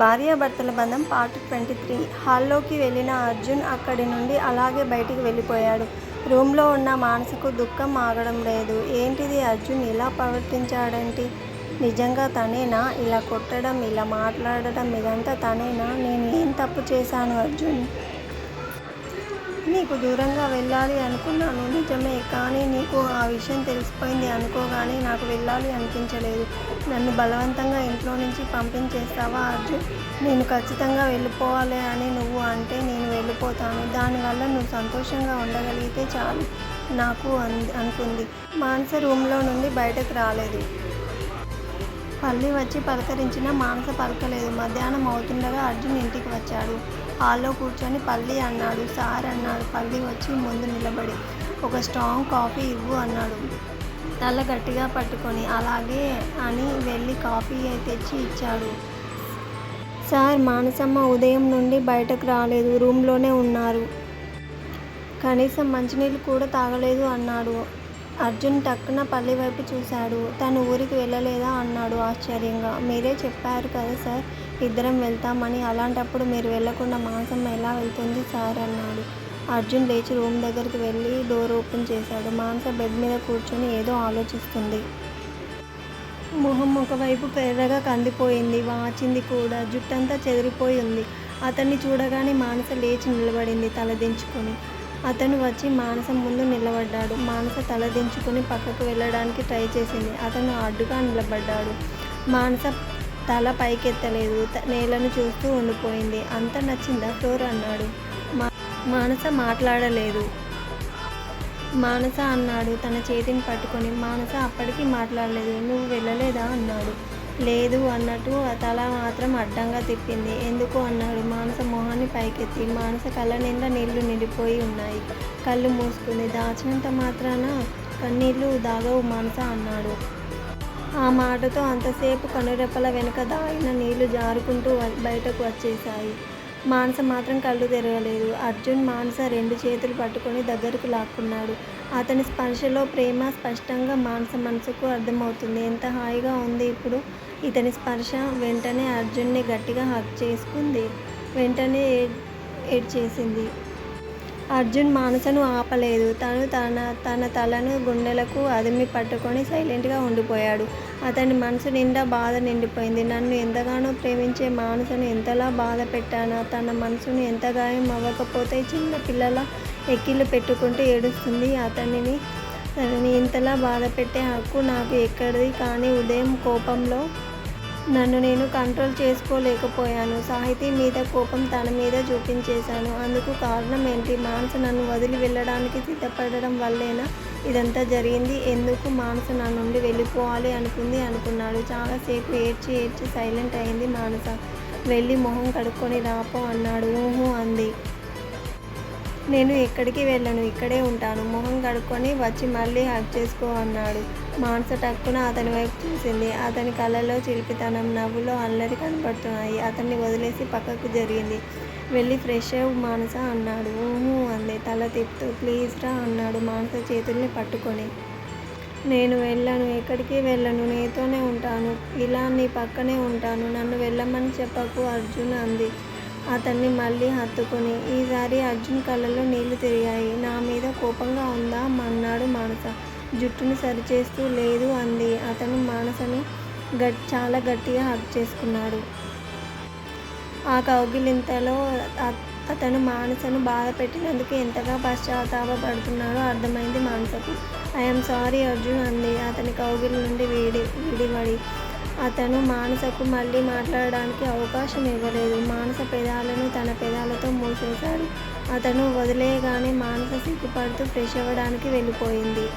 భార్యాభర్తల బంధం పార్ట్ 23. హాల్లోకి వెళ్ళిన అర్జున్ అక్కడి నుండి అలాగే బయటికి వెళ్ళిపోయాడు. రూంలో ఉన్న మానసకు దుఃఖం ఆగడం లేదు. ఏంటిది అర్జున్ ఇలా ప్రవర్తించాడేంటి? నిజంగా తనేనా ఇలా కొట్టడం, ఇలా మాట్లాడడం, ఇదంతా తనేనా? నేను ఏం తప్పు చేశాను అర్జున్? నీకు దూరంగా వెళ్ళాలి అనుకున్నాను నిజమే, కానీ నీకు ఆ విషయం తెలిసిపోయింది అనుకోగానే నాకు వెళ్ళాలి అనిపించలేదు. నన్ను బలవంతంగా ఇంట్లో నుంచి పంపించేస్తావా అర్జున్? నేను ఖచ్చితంగా వెళ్ళిపోవాలి అని నువ్వు అంటే నేను వెళ్ళిపోతాను. దానివల్ల నువ్వు సంతోషంగా ఉండగలిగితే చాలు నాకు అనుకుంది. మానస రూంలో నుండి బయటకు రాలేదు. పల్లి వచ్చి పలకరించినా మానస పలకలేదు. మధ్యాహ్నం అవుతుండగా అర్జున్ ఇంటికి వచ్చాడు. హాల్లో కూర్చొని పల్లి అన్నాడు. సార్ అన్నాడు. పల్లి వచ్చి ముందు నిలబడి ఒక స్ట్రాంగ్ కాఫీ ఇవ్వు అన్నాడు తల గట్టిగా పట్టుకొని. అలాగే అని వెళ్ళి కాఫీ తెచ్చి ఇచ్చాడు. సార్, మానసమ్మ ఉదయం నుండి బయటకు రాలేదు, రూంలోనే ఉన్నారు. కనీసం మంచినీళ్ళు కూడా తాగలేదు అన్నాడు. అర్జున్ టక్కున పల్లి వైపు చూశాడు. తను ఊరికి వెళ్ళలేదా అన్నాడు ఆశ్చర్యంగా. మీరే చెప్పారు కదా సార్ ఇద్దరం వెళ్తామని. అలాంటప్పుడు మీరు వెళ్ళకుండా మానసమ్మ ఎలా వెళ్తుంది సార్ అన్నాడు. అర్జున్ లేచి రూమ్ దగ్గరికి వెళ్ళి డోర్ ఓపెన్ చేశాడు. మానస బెడ్ మీద కూర్చొని ఏదో ఆలోచిస్తుంది. మొహం ఒకవైపు ఎర్రగా కందిపోయింది, వాచింది కూడా. జుట్టంతా చెదిరిపోయి ఉంది. అతన్ని చూడగానే మానస లేచి నిలబడింది తల దించుకొని. అతను వచ్చి మానస ముందు నిలబడ్డాడు. మానస తల దించుకుని పక్కకు వెళ్ళడానికి ట్రై చేసింది. అతను అడ్డుగా నిలబడ్డాడు. మానస తల పైకెత్తలేదు. నేలను చూస్తూ ఉండిపోయింది. అంత నచ్చిందా ఫ్లోర్ అన్నాడు. మానస మాట్లాడలేదు. మానస అన్నాడు తన చేతిని పట్టుకొని. మానస అప్పటికీ మాట్లాడలేదు. నువ్వు వెళ్ళలేదా అన్నాడు. లేదు అన్నట్టు తల మాత్రం అడ్డంగా తిప్పింది. ఎందుకు అన్నాడు మానస మొహాన్ని పైకెత్తి. మానస కళ్ళ నిండా నీళ్లు నిండిపోయి ఉన్నాయి. కళ్ళు మూసుకుంది. దాచినంత మాత్రాన కన్నీళ్లు దాగవు మానస అన్నాడు. ఆ మాటతో అంతసేపు కనురెప్పల వెనుక దాగిన నీళ్లు జారుకుంటూ బయటకు వచ్చేశాయి. మానస మాత్రం కళ్ళు తెరవలేదు. అర్జున్ మానస రెండు చేతులు పట్టుకొని దగ్గరకు లాక్కున్నాడు. అతని స్పర్శలో ప్రేమ స్పష్టంగా మానస మనసుకు అర్థమవుతుంది. ఎంత హాయిగా ఉంది ఇప్పుడు ఇతని స్పర్శ. వెంటనే అర్జున్ని గట్టిగా హగ్ చేసుకుంది. వెంటనే ఏడ్చేసింది. అర్జున్ మానసను ఆపలేదు. తను తన తలను గుండెలకు అదిమి పట్టుకొని సైలెంట్గా ఉండిపోయాడు. అతని మనసు నిండా బాధ నిండిపోయింది. నన్ను ఎంతగానో ప్రేమించే మానసను ఎంతలా బాధ పెట్టానా? తన మనసును ఎంత గాయం అవ్వకపోతే చిన్న పిల్లల ఎక్కిళ్ళు పెట్టుకుంటూ ఏడుస్తుంది. తనని ఇంతలా బాధ పెట్టే హక్కు నాకు ఎక్కడిది? కానీ ఉదయం కోపంలో నన్ను నేను కంట్రోల్ చేసుకోలేకపోయాను. సాహితీ మీద కోపం తన మీద చూపించేశాను. అందుకు కారణం ఏంటి? మానస నన్ను వదిలి వెళ్ళడానికి సిద్ధపడడం వల్లేనా ఇదంతా జరిగింది? ఎందుకు మానస నా నుండి వెళ్ళిపోవాలి అనుకున్నాడు. చాలాసేపు ఏడ్చి సైలెంట్ అయింది మానస. వెళ్ళి మొహం కడుక్కొని రాపో అన్నాడు. ఊహు అంది. నేను ఎక్కడికి వెళ్ళను, ఇక్కడే ఉంటాను. మొహం కడుక్కొని వచ్చి మళ్ళీ హగ్ చేసుకో అన్నాడు. మానస టక్కున అతని వైపు చూసింది. అతని కళ్ళలో చిలిపితనం, నవ్వులో అల్లరి కనపడుతున్నాయి. అతన్ని వదిలేసి పక్కకు జరిగింది. వెళ్ళి ఫ్రెష్ అవ్వు మానస అన్నాడు. ఊహు అంది తల తిప్పుతూ. ప్లీజ్ రా అన్నాడు మానస చేతుల్ని పట్టుకొని. నేను వెళ్ళను, ఎక్కడికి వెళ్ళను, నీతోనే ఉంటాను, ఇలా నీ పక్కనే ఉంటాను. నన్ను వెళ్ళమని చెప్పకు అర్జున్ అంది అతన్ని మళ్ళీ హత్తుకొని. ఈసారి అర్జున్ కళ్ళలో నీళ్లు తిరిగాయి. నా మీద కోపంగా ఉందా అన్నాడు మానస జుట్టును సరిచేస్తూ. లేదు అంది. అతను మానసను చాలా గట్టిగా హగ్ చేసుకున్నాడు. ఆ కౌగిలింతలో అతను మానసను బాధ పెట్టినందుకు ఎంతగా పశ్చాత్తాపపడుతున్నాడో అర్థమైంది మానసకు. ఐఎమ్ సారీ అర్జున్ అంది అతని కౌగిలి నుండి విడివడి. అతను మానసకు మళ్ళీ మాట్లాడడానికి అవకాశం ఇవ్వలేదు. మానస పెదాలను తన పెదాలతో మూసేశాడు. అతను వదిలేయగానే మానస సిగ్గుపడుతూ ఫ్రెష్ అవ్వడానికి వెళ్ళిపోయింది.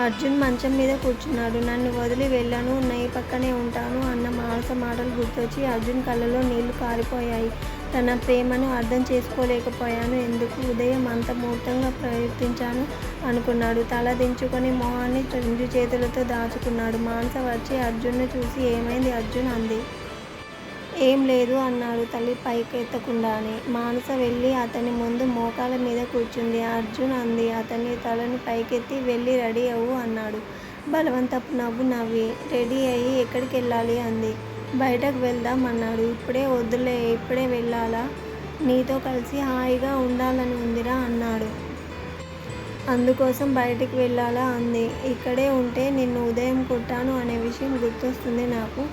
అర్జున్ మంచం మీద కూర్చున్నాడు. నన్ను వదిలి వెళ్ళను, నీ పక్కనే ఉంటాను అన్న మానస మాటలు గుర్తొచ్చి అర్జున్ కళ్ళలో నీళ్లు కారిపోయాయి. తన ప్రేమను అర్థం చేసుకోలేకపోయాను. ఎందుకు ఉదయం అంత మూర్ఖంగా ప్రవర్తించాను అనుకున్నాడు. తల దించుకొని మొహాన్ని రెండు చేతులతో దాచుకున్నాడు. మానస వచ్చి అర్జున్ను చూసి ఏమైంది అర్జున్ అంది. ఏం లేదు అన్నాడు తల్లి పైకెత్తకుండానే. మానస వెళ్ళి అతని ముందు మోకాల మీద కూర్చుంది. అర్జున్ అంది అతని తలని పైకెత్తి. వెళ్ళి రెడీ అవ్వు అన్నాడు బలవంతపు నవ్వు నవ్వి. రెడీ అయ్యి ఎక్కడికి వెళ్ళాలి అంది. బయటకు వెళ్దాం అన్నాడు. ఇప్పుడే వద్దులే, ఇప్పుడే వెళ్ళాలా? నీతో కలిసి హాయిగా ఉండాలని ఉందిరా అన్నాడు. అందుకోసం బయటికి వెళ్ళాలా అంది. ఇక్కడే ఉంటే నిన్ను ఉదయం కొట్టాను అనే విషయం గుర్తొస్తుంది నాకు.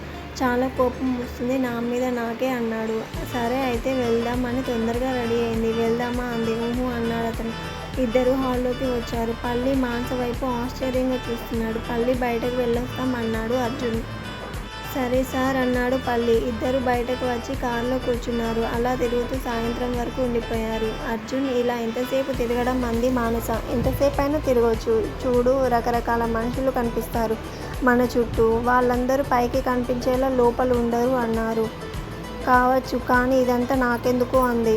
చాలా కోపం వస్తుంది నా మీద నాకే అన్నాడు. సరే అయితే వెళ్దాం అని తొందరగా రెడీ అయింది. వెళ్దామా అంది. ఊహు అన్నాడు అతను. ఇద్దరూ హాల్లోకి వచ్చారు. పల్లి మానస వైపు ఆశ్చర్యంగా చూస్తున్నాడు. పల్లి బయటకు వెళ్ళొస్తాం అన్నాడు అర్జున్. సరే సార్ అన్నాడు పల్లి. ఇద్దరు బయటకు వచ్చి కారులో కూర్చున్నారు. అలా తిరుగుతూ సాయంత్రం వరకు ఉండిపోయారు. అర్జున్ ఇలా ఎంతసేపు తిరగడం అంది మానస. ఎంతసేపైనా తిరగొచ్చు. చూడు, రకరకాల మనుషులు కనిపిస్తారు మన చుట్టూ. వాళ్ళందరూ పైకి కనిపించేలా లోపల ఉండరు అన్నారు. కావచ్చు, కానీ ఇదంతా నాకెందుకు అంది.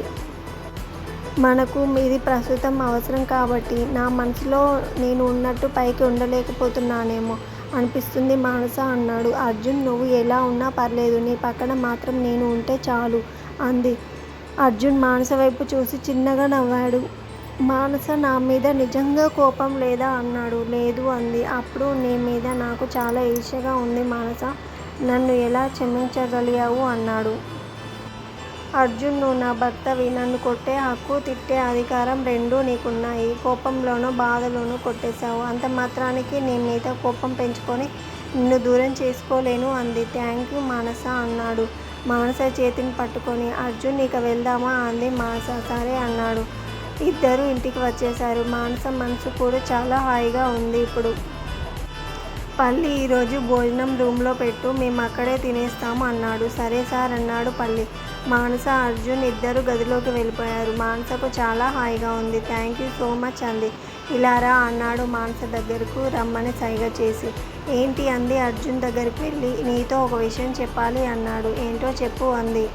మనకు ఇది ప్రస్తుతం అవసరం కాబట్టి. నా మనసులో నేను ఉన్నట్టు పైకి ఉండలేకపోతున్నానేమో అనిపిస్తుంది మానస అన్నాడు. అర్జున్, నువ్వు ఎలా ఉన్నా పర్లేదు, నీ పక్కన మాత్రం నేను ఉంటే చాలు అంది. అర్జున్ మానస వైపు చూసి చిన్నగా నవ్వాడు. మానస, నా మీద నిజంగా కోపం లేదా అన్నాడు. లేదు అంది. అప్పుడు నీ మీద నాకు చాలా ఈర్ష్యగా ఉంది మానస. నన్ను ఎలా క్షమించగలిగావు అన్నాడు. అర్జున్, నువ్వు నా భర్తవి. నన్ను కొట్టే హక్కు, తిట్టే అధికారం రెండూ నీకున్నాయి. కోపంలోనో బాధలోనో కొట్టేశావు. అంత మాత్రానికి నేను నీతో కోపం పెంచుకొని నిన్ను దూరం చేసుకోలేను అంది. థ్యాంక్ యూ మానస అన్నాడు మానస చేతిని పట్టుకొని. అర్జున్, ఇక వెళ్దామా అంది మానస. సరే అన్నాడు. ఇద్దరూ ఇంటికి వచ్చేశారు. మానస మనసు కూడా చాలా హాయిగా ఉంది ఇప్పుడు. పల్లి, ఈరోజు భోజనం రూమ్లో పెట్టు, మేము అక్కడే తినేస్తాము అన్నాడు. సరే సార్ అన్నాడు పల్లి. మానస, అర్జున్ ఇద్దరు గదిలోకి వెళ్ళిపోయారు. మానసకు చాలా హాయిగా ఉంది. థ్యాంక్ యూ సో మచ్ అంది. ఇలా రా అన్నాడు మానస దగ్గరకు రమ్మని సైగ చేసి. ఏంటి అంది అర్జున్ దగ్గరికి వెళ్ళి. నీతో ఒక విషయం చెప్పాలి అన్నాడు. ఏంటో చెప్పు అంది.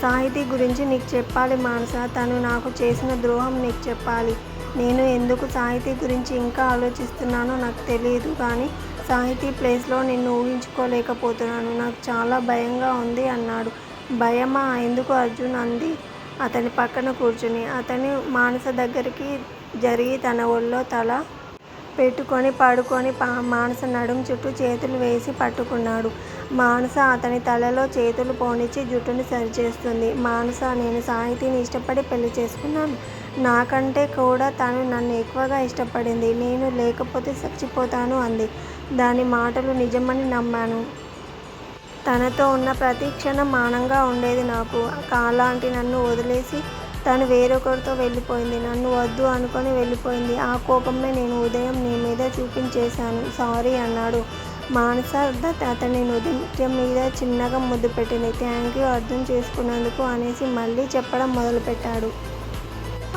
సాహితీ గురించి నీకు చెప్పాలి మానస. తను నాకు చేసిన ద్రోహం నీకు చెప్పాలి. నేను ఎందుకు సాహితీ గురించి ఇంకా ఆలోచిస్తున్నానో నాకు తెలియదు, కానీ సాహితీ ప్లేస్లో నిన్ను ఊహించుకోలేకపోతున్నాను. నాకు చాలా భయంగా ఉంది అన్నాడు. భయమా? ఎందుకు అర్జున్ అంది అతని పక్కన కూర్చుని. అతని మానస దగ్గరికి జరిగి తన ఒళ్ళో తల పెట్టుకొని పడుకొని మానస నడుం చుట్టూ చేతులు వేసి పట్టుకున్నాడు. మానస అతని తలలో చేతులు పోనిచ్చి జుట్టుని సరిచేస్తుంది. మానస, నేను సాహితీని ఇష్టపడి పెళ్లి చేసుకున్నాను. నాకంటే కూడా తను నన్ను ఎక్కువగా ఇష్టపడింది. నేను లేకపోతే చచ్చిపోతాను అంది. దాని మాటలు నిజమని నమ్మాను. తనతో ఉన్న ప్రతి క్షణం మానంగా ఉండేది నాకు. కాలాంటి నన్ను వదిలేసి తను వేరొకరితో వెళ్ళిపోయింది. నన్ను వద్దు అనుకొని వెళ్ళిపోయింది. ఆ కోపమే నేను ఉదయం నీ మీద చూపించేశాను. సారీ అన్నాడు. మానస అతని నుదుటి మీద చిన్నగా ముద్దు పెట్టింది. థ్యాంక్ యూ అర్థం చేసుకున్నందుకు అనేసి మళ్ళీ చెప్పడం మొదలుపెట్టాడు.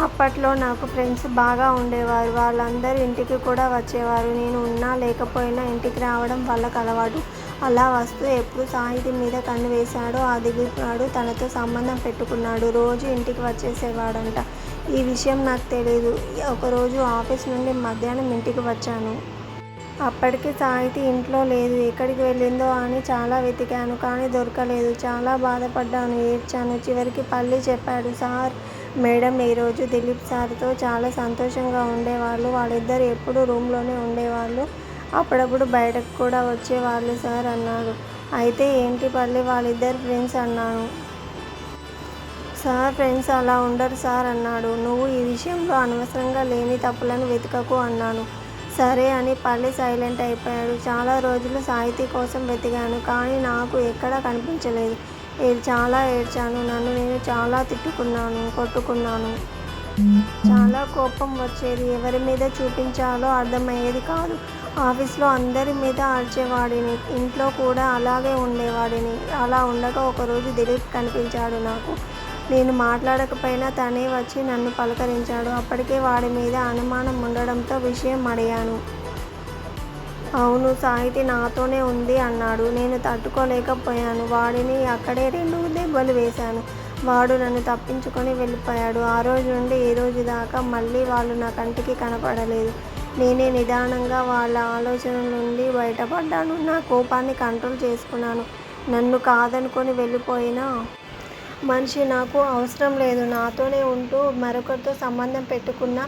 అప్పట్లో నాకు ఫ్రెండ్స్ బాగా ఉండేవారు. వాళ్ళందరూ ఇంటికి కూడా వచ్చేవారు. నేను ఉన్నా లేకపోయినా ఇంటికి రావడం వాళ్ళకు అలవాటు. అలా వస్తూ ఎప్పుడు సాహితీ మీద కన్ను వేశాడో ఆ దిగుతాడు తనతో సంబంధం పెట్టుకున్నాడు. రోజు ఇంటికి వచ్చేసేవాడంట. ఈ విషయం నాకు తెలీదు. ఒకరోజు ఆఫీస్ నుండి మధ్యాహ్నం ఇంటికి వచ్చాను. అప్పటికి సాహితీ ఇంట్లో లేదు. ఎక్కడికి వెళ్ళిందో అని చాలా వెతికాను, కానీ దొరకలేదు. చాలా బాధపడ్డాను, ఏడ్చాను. చివరికి పల్లి చెప్పాడు. సార్, మేడం ఈరోజు దిలీప్ సార్తో చాలా సంతోషంగా ఉండేవాళ్ళు. వాళ్ళిద్దరు ఎప్పుడూ రూమ్లోనే ఉండేవాళ్ళు. అప్పుడప్పుడు బయటకు కూడా వచ్చేవాళ్ళు సార్ అన్నాడు. అయితే ఏంటి పల్లి, వాళ్ళిద్దరు ఫ్రెండ్స్ అన్నాను. సార్, ఫ్రెండ్స్ అలా ఉండరు సార్ అన్నాడు. నువ్వు ఈ విషయంలో అనవసరంగా లేని తప్పులను వెతకకు అన్నాను. సరే అని పల్లి సైలెంట్ అయిపోయాడు. చాలా రోజులు సాహితీ కోసం వెతికాను, కానీ నాకు ఎక్కడా కనిపించలేదు. చాలా ఏడ్చాను. నన్ను నేను చాలా తిట్టుకున్నాను, కొట్టుకున్నాను. చాలా కోపం వచ్చేది. ఎవరి మీద చూపించాలో అర్థమయ్యేది కాదు. ఆఫీస్లో అందరి మీద అరిచేవాడిని. ఇంట్లో కూడా అలాగే ఉండేవాడిని. అలా ఉండగా ఒకరోజు దిలీప్ కనిపించాడు నాకు. నేను మాట్లాడకపోయినా తనే వచ్చి నన్ను పలకరించాడు. అప్పటికే వాడి మీద అనుమానం ఉండడంతో విషయం అడిగాను. అవును, సాహితీ నాతోనే ఉంది అన్నాడు. నేను తట్టుకోలేకపోయాను. వాడిని అక్కడే 2 దెబ్బలు వేశాను. వాడు నన్ను తప్పించుకొని వెళ్ళిపోయాడు. ఆ రోజు నుండి ఈ రోజు దాకా మళ్ళీ వాళ్ళు నా కంటికి కనపడలేదు. నేనే నిదానంగా వాళ్ళ ఆలోచనల నుండి బయటపడ్డాను. నా కోపాన్ని కంట్రోల్ చేసుకున్నాను. నన్ను కాదనుకొని వెళ్ళిపోయిన మనిషి నాకు అవసరం లేదు. నాతోనే ఉంటూ మరొకరితో సంబంధం పెట్టుకున్న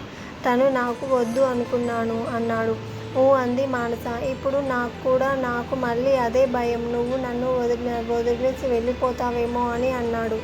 తను నాకు వద్దు అనుకున్నాను అన్నాడు. ఊ అంది మానస. ఇప్పుడు నాకు మళ్ళీ అదే భయం. నువ్వు నన్ను వదిలేసి వెళ్ళిపోతావేమో అని అన్నాడు.